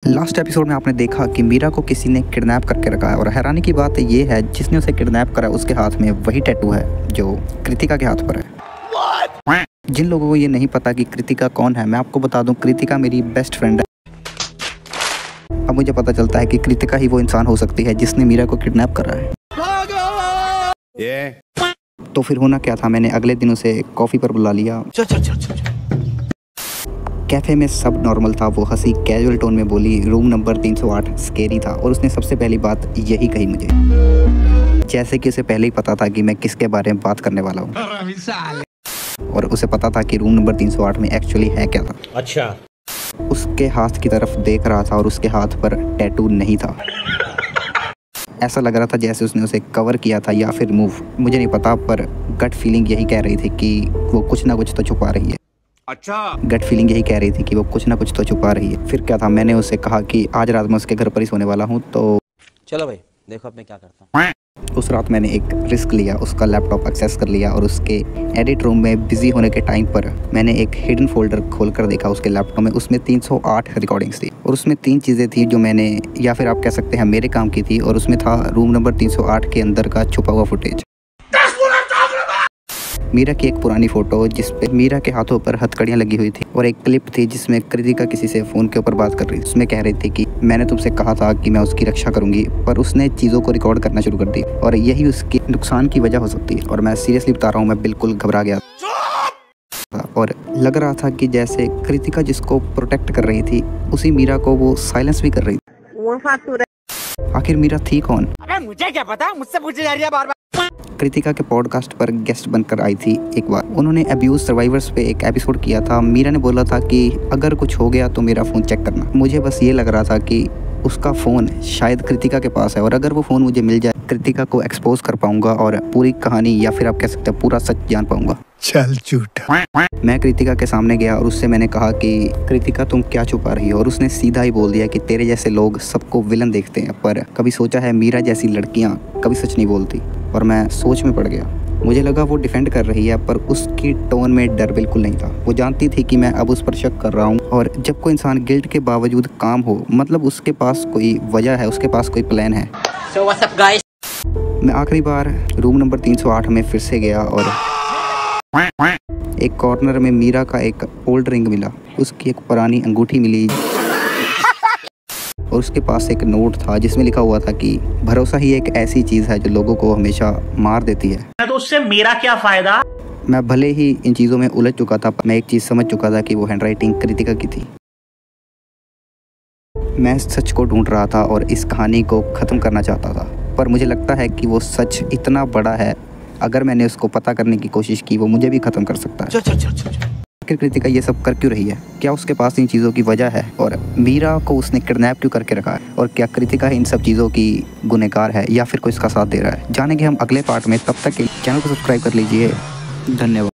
Last episode में आपने देखा कि मीरा को किसी ने किडनैप करके रखा है और हैरानी की बात ये है जिसने उसे किडनैप करा उसके हाथ में वही टैटू है जो कृतिका के हाथ पर है। जिन लोगों को ये नहीं पता कि कृतिका कौन है, मैं आपको बता दूं, कृतिका मेरी बेस्ट फ्रेंड है। अब मुझे पता चलता है कि कृतिका ही वो इंसान हो सकती है जिसने मीरा को किडनैप करा है। तो फिर होना क्या था, मैंने अगले दिन उसे कॉफ़ी पर बुला लिया। कैफ़े में सब नॉर्मल था, वो हंसी कैजुअल टोन में बोली रूम नंबर 308 स्केरी था और उसने सबसे पहली बात यही कही मुझे, जैसे कि उसे पहले ही पता था कि मैं किसके बारे में बात करने वाला हूँ और उसे पता था कि रूम नंबर 308 में एक्चुअली है क्या था। अच्छा। उसके हाथ की तरफ देख रहा था और उसके हाथ पर टैटू नहीं था। ऐसा लग रहा था जैसे उसने उसे कवर किया था या फिर मूव, मुझे नहीं पता, पर गट फीलिंग यही कह रही थी कि वो कुछ ना कुछ तो छुपा रही है। अच्छा। गट फीलिंग यही कह रही थी कि वो कुछ ना कुछ तो छुपा रही है। फिर क्या था, मैंने उसे कहा कि आज रात में उसके घर पर ही सोने वाला हूँ, तो चलो भाई देखो अब मैं क्या करता हूँ। उस रात मैंने एक रिस्क लिया, उसका लैपटॉप एक्सेस कर लिया और उसके एडिट रूम में बिजी होने के टाइम पर मैंने एक हिडन फोल्डर खोलकर देखा उसके लैपटॉप में। उसमें 308 रिकॉर्डिंग्स थी और उसमें 3 चीज़ें थी जो मैंने, या फिर आप कह सकते हैं मेरे काम की थी, और उसमें था रूम नंबर 308 के अंदर का छुपा हुआ फुटेज। मीरा की एक पुरानी फोटो जिस पे मीरा के हाथों पर हथकड़ियाँ लगी हुई थी और एक क्लिप थी जिसमें कृतिका किसी से फ़ोन के ऊपर बात कर रही थी। उसमें कह रही थी कि मैंने तुमसे कहा था कि मैं उसकी रक्षा करूंगी, पर उसने चीज़ों को रिकॉर्ड करना शुरू कर दी और यही उसके नुकसान की वजह हो सकती है। और मैं सीरियसली बता रहा हूँ, मैं बिल्कुल घबरा गया और लग रहा था कि जैसे कृतिका जिसको प्रोटेक्ट कर रही थी उसी मीरा को वो साइलेंस भी कर रही थी। आखिर मीरा थी कौन? अबे मुझे क्या पता, मुझसे पूछे जा रही है बार-बार। कृतिका के पॉडकास्ट पर गेस्ट बनकर आई थी एक बार। उन्होंने अब्यूज सर्वाइवर्स पे एक एपिसोड किया था। मीरा ने बोला था कि अगर कुछ हो गया तो मेरा फ़ोन चेक करना। मुझे बस ये लग रहा था कि उसका फ़ोन शायद कृतिका के पास है और अगर वो फ़ोन मुझे मिल जाए, कृतिका को एक्सपोज कर पाऊंगा और पूरी कहानी या फिर आप कह सकते हैं पूरा सच जान पाऊंगा। चल झूठा। मैं कृतिका के सामने गया और उससे मैंने कहा कि कृतिका तुम क्या छुपा रही हो, और उसने सीधा ही बोल दिया कि तेरे जैसे लोग सबको विलन देखते हैं, पर कभी सोचा है मीरा जैसी लड़कियां कभी सच नहीं बोलती। और मैं सोच में पड़ गया। मुझे लगा वो डिफेंड कर रही है, पर उसकी टोन में डर बिल्कुल नहीं था। वो जानती थी कि मैं अब उस पर शक कर रहा हूँ और जब कोई इंसान गिल्ट के बावजूद काम हो, मतलब उसके पास कोई वजह है, उसके पास कोई प्लान है। So what's up guys? मैं आखिरी बार रूम नंबर 308 में फिर से गया और एक कॉर्नर में मीरा का एक ओल्ड रिंग मिला, उसकी एक पुरानी अंगूठी मिली और उसके पास एक नोट था जिसमें लिखा हुआ था कि भरोसा ही एक ऐसी चीज़ है जो लोगों को हमेशा मार देती है। तो उससे मेरा क्या फायदा? मैं भले ही इन चीज़ों में उलझ चुका था, पर मैं एक चीज़ समझ चुका था कि वो हैंडराइटिंग कृतिका की थी। मैं सच को ढूंढ रहा था और इस कहानी को ख़त्म करना चाहता था, पर मुझे लगता है कि वो सच इतना बड़ा है, अगर मैंने उसको पता करने की कोशिश की वो मुझे भी ख़त्म कर सकता है। आखिर कृतिका ये सब कर क्यों रही है? क्या उसके पास इन चीज़ों की वजह है? और मीरा को उसने किडनैप क्यों करके रखा है? और क्या कृतिका इन सब चीज़ों की गुनहगार है या फिर कोई इसका साथ दे रहा है? जानेंगे हम अगले पार्ट में। तब तक चैनल को सब्सक्राइब कर लीजिए। धन्यवाद।